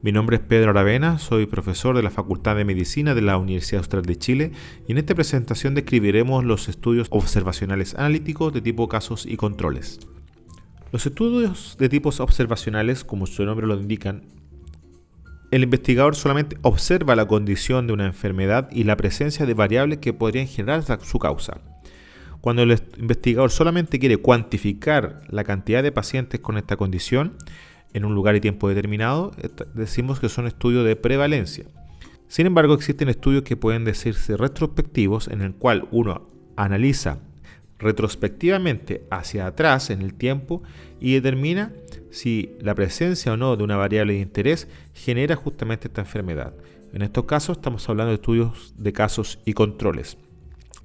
Mi nombre es Pedro Aravena, soy profesor de la Facultad de Medicina de la Universidad Austral de Chile y en esta presentación describiremos los estudios observacionales analíticos de tipo casos y controles. Los estudios de tipos observacionales, como su nombre lo indican, el investigador solamente observa la condición de una enfermedad y la presencia de variables que podrían generar su causa. Cuando el investigador solamente quiere cuantificar la cantidad de pacientes con esta condición, en un lugar y tiempo determinado, decimos que son estudios de prevalencia. Sin embargo, existen estudios que pueden decirse retrospectivos, en el cual uno analiza retrospectivamente hacia atrás en el tiempo y determina si la presencia o no de una variable de interés genera justamente esta enfermedad. En estos casos estamos hablando de estudios de casos y controles.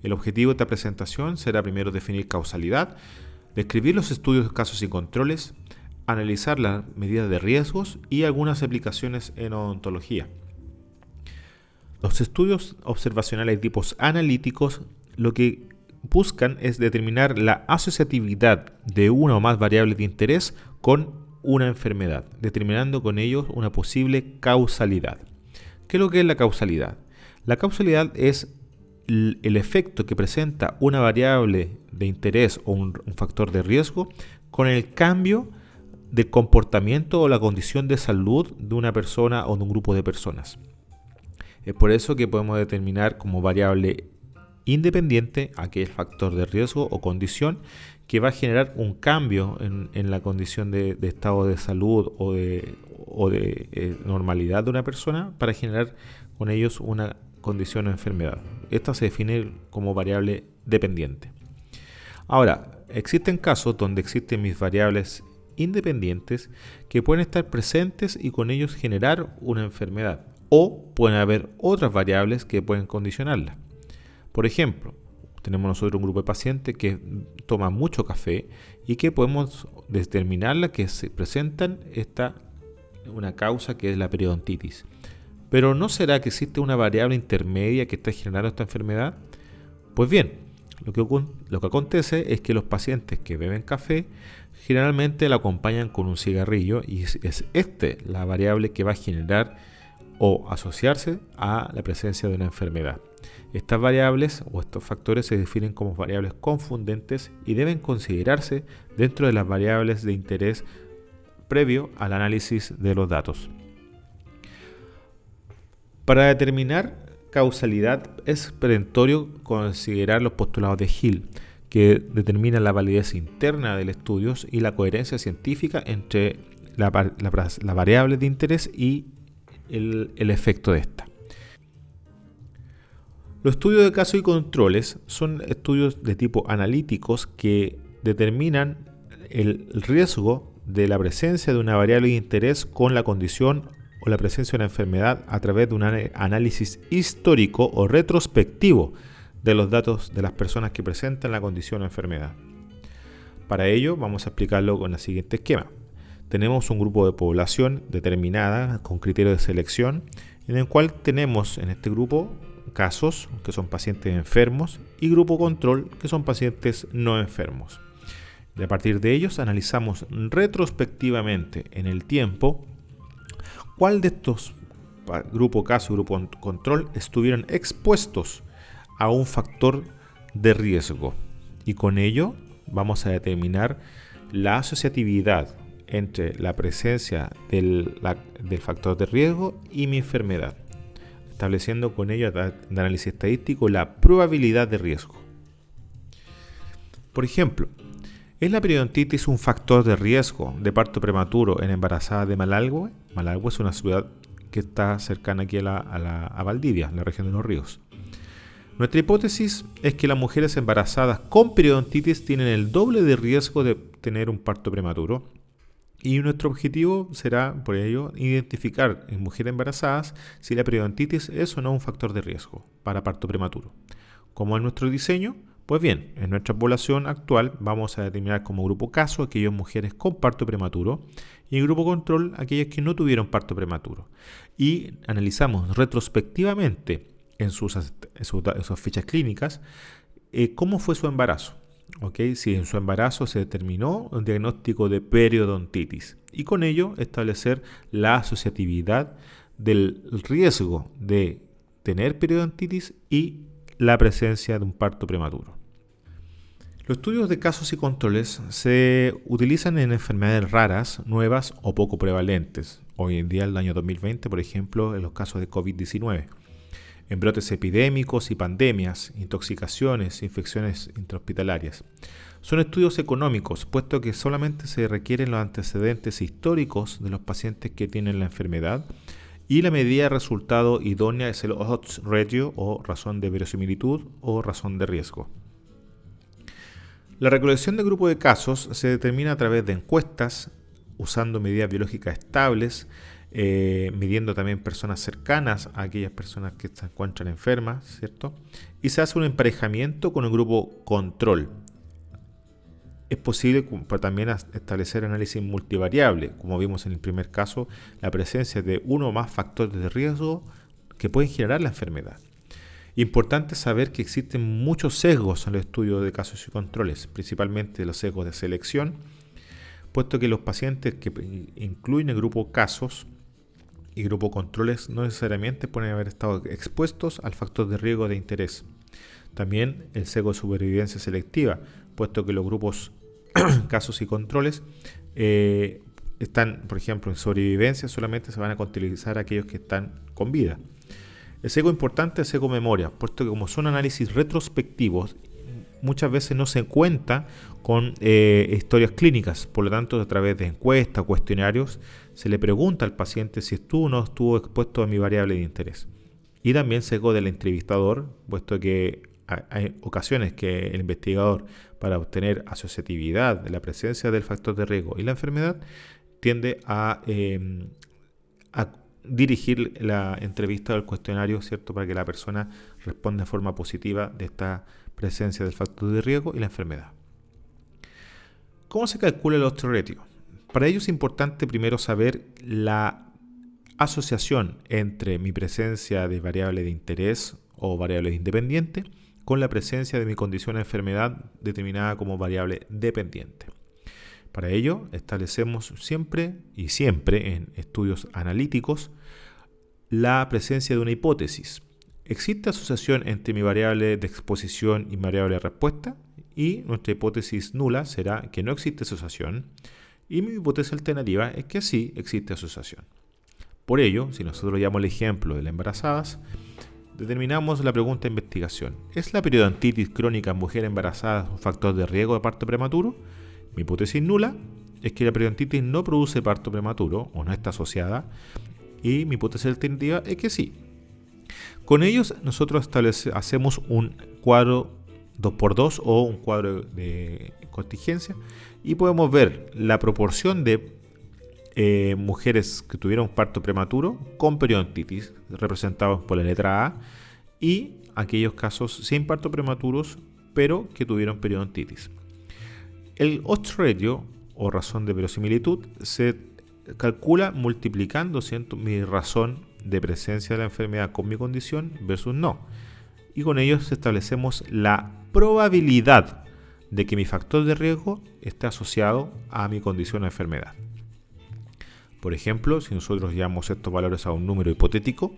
El objetivo de esta presentación será primero definir causalidad, describir los estudios de casos y controles, analizar las medidas de riesgos y algunas aplicaciones en odontología. Los estudios observacionales de tipos analíticos lo que buscan es determinar la asociatividad de una o más variables de interés con una enfermedad, determinando con ello una posible causalidad. ¿Qué es lo que es la causalidad? La causalidad es el efecto que presenta una variable de interés o un factor de riesgo con el cambio del comportamiento o la condición de salud de una persona o de un grupo de personas. Es por eso que podemos determinar como variable independiente aquel factor de riesgo o condición que va a generar un cambio en la condición de estado de salud o de normalidad de una persona para generar con ellos una condición o enfermedad. Esta se define como variable dependiente. Ahora, existen casos donde existen mis variables independientes que pueden estar presentes y con ellos generar una enfermedad, o pueden haber otras variables que pueden condicionarla. Por ejemplo, tenemos nosotros un grupo de pacientes que toman mucho café y que podemos determinarla que se presentan una causa que es la periodontitis. Pero ¿no será que existe una variable intermedia que está generando esta enfermedad? Pues bien, lo que acontece es que los pacientes que beben café generalmente la acompañan con un cigarrillo y es la variable que va a generar o asociarse a la presencia de una enfermedad. Estas variables o estos factores se definen como variables confundentes y deben considerarse dentro de las variables de interés previo al análisis de los datos. Para determinar causalidad es perentorio considerar los postulados de Hill, que determinan la validez interna del estudio y la coherencia científica entre la variable de interés y el efecto de esta. Los estudios de casos y controles son estudios de tipo analíticos que determinan el riesgo de la presencia de una variable de interés con la condición o la presencia de una enfermedad a través de un análisis histórico o retrospectivo de los datos de las personas que presentan la condición o enfermedad. Para ello vamos a explicarlo con el siguiente esquema. Tenemos un grupo de población determinada con criterio de selección en el cual tenemos en este grupo casos que son pacientes enfermos y grupo control que son pacientes no enfermos. Y a partir de ellos analizamos retrospectivamente en el tiempo cuál de estos grupo caso y grupo control estuvieron expuestos a un factor de riesgo y con ello vamos a determinar la asociatividad entre la presencia del factor de riesgo y mi enfermedad, estableciendo con ello de análisis estadístico la probabilidad de riesgo. Por ejemplo, ¿es la periodontitis un factor de riesgo de parto prematuro en embarazadas de Malalgüe? Malalgüe es una ciudad que está cercana aquí a Valdivia, en la región de Los Ríos. Nuestra hipótesis es que las mujeres embarazadas con periodontitis tienen el doble de riesgo de tener un parto prematuro y nuestro objetivo será, por ello, identificar en mujeres embarazadas si la periodontitis es o no un factor de riesgo para parto prematuro. ¿Cómo es nuestro diseño? Pues bien, en nuestra población actual vamos a determinar como grupo caso aquellas mujeres con parto prematuro y el grupo control aquellas que no tuvieron parto prematuro. Y analizamos retrospectivamente en sus fichas clínicas cómo fue su embarazo. ¿ok? Si en su embarazo se determinó un diagnóstico de periodontitis, y con ello establecer la asociatividad del riesgo de tener periodontitis y la presencia de un parto prematuro. Los estudios de casos y controles se utilizan en enfermedades raras, nuevas o poco prevalentes. Hoy en día, en el año 2020, por ejemplo, en los casos de COVID-19, en brotes epidémicos y pandemias, intoxicaciones, infecciones intrahospitalarias. Son estudios económicos, puesto que solamente se requieren los antecedentes históricos de los pacientes que tienen la enfermedad, y la medida de resultado idónea es el odds ratio o razón de verosimilitud o razón de riesgo. La recolección de grupo de casos se determina a través de encuestas, usando medidas biológicas estables, midiendo también personas cercanas a aquellas personas que se encuentran enfermas, ¿cierto? Y se hace un emparejamiento con el grupo control. Es posible también establecer análisis multivariable, como vimos en el primer caso, la presencia de uno o más factores de riesgo que pueden generar la enfermedad. Importante saber que existen muchos sesgos en el estudio de casos y controles, principalmente los sesgos de selección, puesto que los pacientes que incluyen el grupo casos y grupo controles no necesariamente pueden haber estado expuestos al factor de riesgo de interés. También el sesgo de supervivencia selectiva, puesto que los grupos casos y controles están, por ejemplo, en sobrevivencia, solamente se van a contabilizar aquellos que están con vida. El sesgo importante es el sesgo memoria, puesto que como son análisis retrospectivos, muchas veces no se cuenta con historias clínicas. Por lo tanto, a través de encuestas o cuestionarios, se le pregunta al paciente si estuvo o no estuvo expuesto a mi variable de interés. Y también sesgo del entrevistador, puesto que hay ocasiones que el investigador, para obtener asociatividad de la presencia del factor de riesgo y la enfermedad, tiende a dirigir la entrevista o el cuestionario, ¿cierto?, para que la persona responda de forma positiva de esta presencia del factor de riesgo y la enfermedad. ¿Cómo se calcula el odds ratio? Para ello es importante primero saber la asociación entre mi presencia de variable de interés o variable independiente con la presencia de mi condición de enfermedad determinada como variable dependiente. Para ello establecemos siempre en estudios analíticos la presencia de una hipótesis. ¿Existe asociación entre mi variable de exposición y mi variable de respuesta? Y nuestra hipótesis nula será que no existe asociación, y mi hipótesis alternativa es que sí existe asociación. Por ello, si nosotros llevamos el ejemplo de las embarazadas, determinamos la pregunta de investigación. ¿Es la periodontitis crónica en mujeres embarazadas un factor de riesgo de parto prematuro? Mi hipótesis nula es que la periodontitis no produce parto prematuro o no está asociada, y mi hipótesis alternativa es que sí. Con ellos nosotros hacemos un cuadro 2x2 o un cuadro de contingencia y podemos ver la proporción de mujeres que tuvieron parto prematuro con periodontitis, representados por la letra A, y aquellos casos sin parto prematuros pero que tuvieron periodontitis. El odds ratio o razón de verosimilitud se calcula multiplicando, ¿cierto?, mi razón de presencia de la enfermedad con mi condición versus no, y con ello establecemos la probabilidad de que mi factor de riesgo esté asociado a mi condición o enfermedad. Por ejemplo, si nosotros llevamos estos valores a un número hipotético,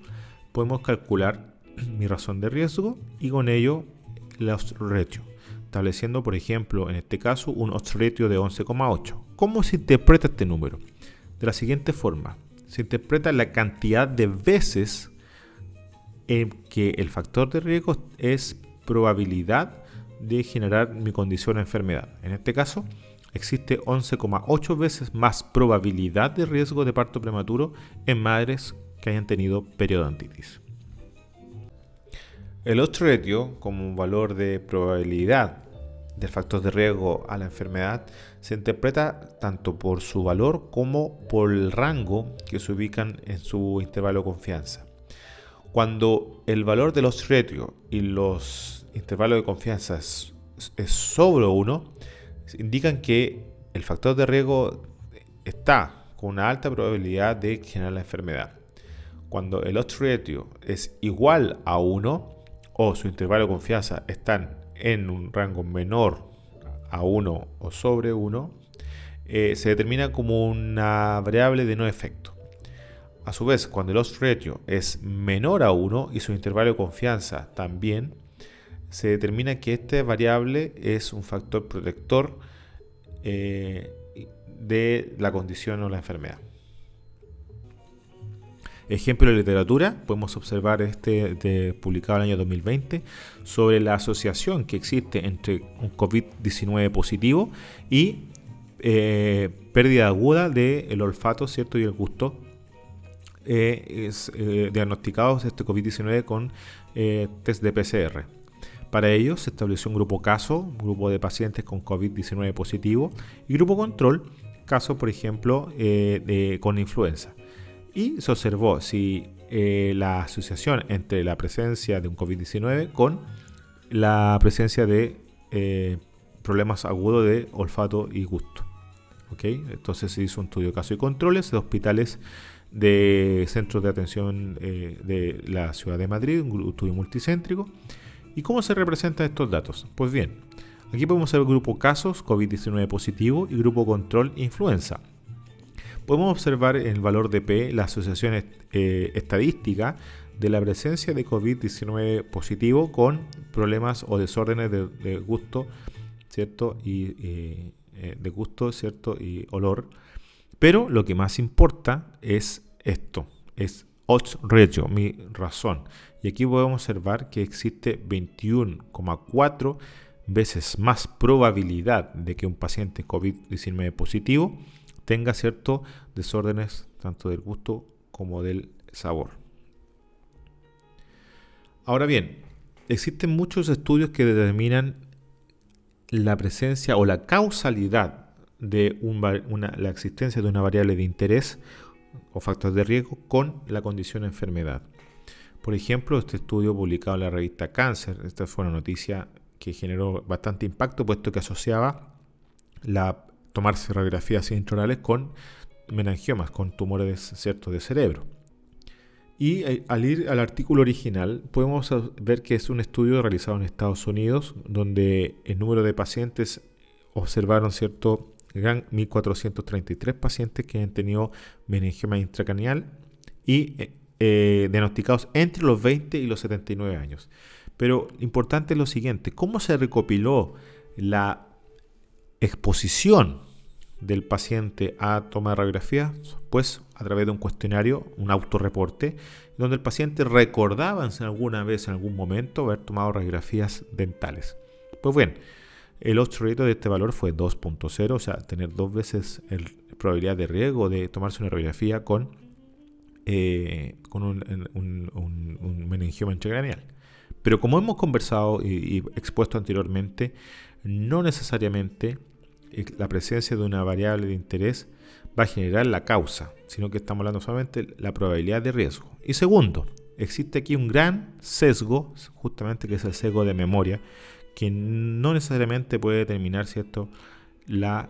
podemos calcular mi razón de riesgo y con ello el odds ratio, estableciendo, por ejemplo, en este caso, un odds ratio de 11,8. ¿Cómo se interpreta este número? De la siguiente forma: se interpreta la cantidad de veces en que el factor de riesgo es probabilidad de generar mi condición o enfermedad. En este caso, existe 11,8 veces más probabilidad de riesgo de parto prematuro en madres que hayan tenido periodontitis. El odds ratio, como un valor de probabilidad del factor de riesgo a la enfermedad, se interpreta tanto por su valor como por el rango que se ubican en su intervalo de confianza. Cuando el valor del odds ratio y los intervalos de confianza es sobre 1, indican que el factor de riesgo está con una alta probabilidad de generar la enfermedad. Cuando el odds ratio es igual a 1 o su intervalo de confianza están en un rango menor a 1 o sobre 1, se determina como una variable de no efecto. A su vez, cuando el odds ratio es menor a 1 y su intervalo de confianza también, se determina que esta variable es un factor protector de la condición o la enfermedad. Ejemplo de literatura, podemos observar publicado en el año 2020 sobre la asociación que existe entre un COVID-19 positivo y pérdida aguda del olfato, ¿cierto? Y el gusto, diagnosticados este COVID-19 con test de PCR. Para ello se estableció un grupo grupo de pacientes con COVID-19 positivo, y grupo control, caso por ejemplo con influenza. Y se observó si la asociación entre la presencia de un COVID-19 con la presencia de problemas agudos de olfato y gusto. ¿Okay? Entonces se hizo un estudio de casos y controles de hospitales de centros de atención de la ciudad de Madrid, un estudio multicéntrico. ¿Y cómo se representan estos datos? Pues bien, aquí podemos ver el grupo casos COVID-19 positivo y grupo control influenza. Podemos observar en el valor de P la asociación estadística de la presencia de COVID-19 positivo con problemas o desórdenes de gusto, ¿cierto? Y de gusto, ¿cierto? Y olor. Pero lo que más importa es esto, es odds ratio, mi razón. Y aquí podemos observar que existe 21,4 veces más probabilidad de que un paciente COVID-19 positivo tenga ciertos desórdenes tanto del gusto como del sabor. Ahora bien, existen muchos estudios que determinan la presencia o la causalidad de la existencia de una variable de interés o factor de riesgo con la condición de enfermedad. Por ejemplo, este estudio publicado en la revista Cáncer, esta fue una noticia que generó bastante impacto, puesto que asociaba tomarse radiografías intraorales con meningiomas, con tumores, ¿cierto?, de cerebro. Y al ir al artículo original, podemos ver que es un estudio realizado en Estados Unidos, donde el número de pacientes observaron, ¿cierto?, eran 1.433 pacientes que han tenido meningioma intracraneal y diagnosticados entre los 20 y los 79 años. Pero importante es lo siguiente: ¿cómo se recopiló la exposición del paciente a toma de radiografía? Pues a través de un cuestionario, un autorreporte, donde el paciente recordaba alguna vez, en algún momento, haber tomado radiografías dentales. Pues bien, el odds ratio de este valor fue 2.0, o sea, tener 2 veces la probabilidad de riesgo de tomarse una radiografía con un meningioma intracraneal. Pero como hemos conversado y expuesto anteriormente, no necesariamente la presencia de una variable de interés va a generar la causa, sino que estamos hablando solamente de la probabilidad de riesgo. Y segundo, existe aquí un gran sesgo, justamente, que es el sesgo de memoria, que no necesariamente puede determinar, ¿cierto?, la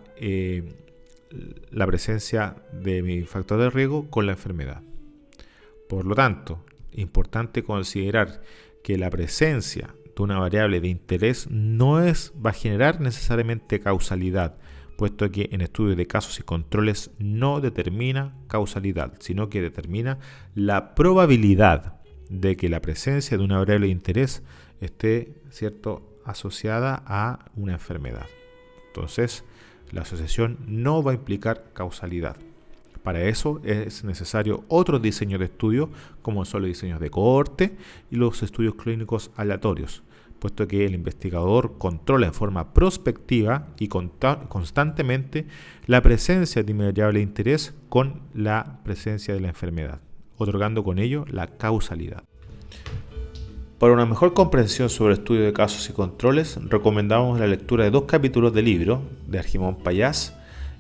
presencia de mi factor de riesgo con la enfermedad. Por lo tanto, importante considerar que la presencia de una variable de interés no va a generar necesariamente causalidad, puesto que en estudios de casos y controles no determina causalidad, sino que determina la probabilidad de que la presencia de una variable de interés esté, ¿cierto?, asociada a una enfermedad. Entonces, la asociación no va a implicar causalidad. Para eso es necesario otros diseños de estudio, como son los diseños de cohorte y los estudios clínicos aleatorios, puesto que el investigador controla en forma prospectiva y constantemente la presencia de una variable de interés con la presencia de la enfermedad, otorgando con ello la causalidad. Para una mejor comprensión sobre el estudio de casos y controles, recomendamos la lectura de 2 capítulos del libro de Argimón Pallás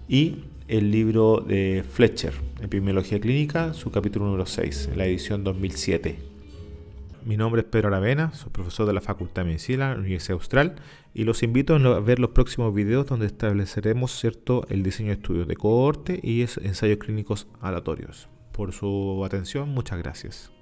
y el libro de Fletcher, Epidemiología Clínica, su capítulo número 6, en la edición 2007. Mi nombre es Pedro Aravena, soy profesor de la Facultad de Medicina de la Universidad Austral, y los invito a ver los próximos videos donde estableceremos, ¿cierto?, el diseño de estudios de cohorte y ensayos clínicos aleatorios. Por su atención, muchas gracias.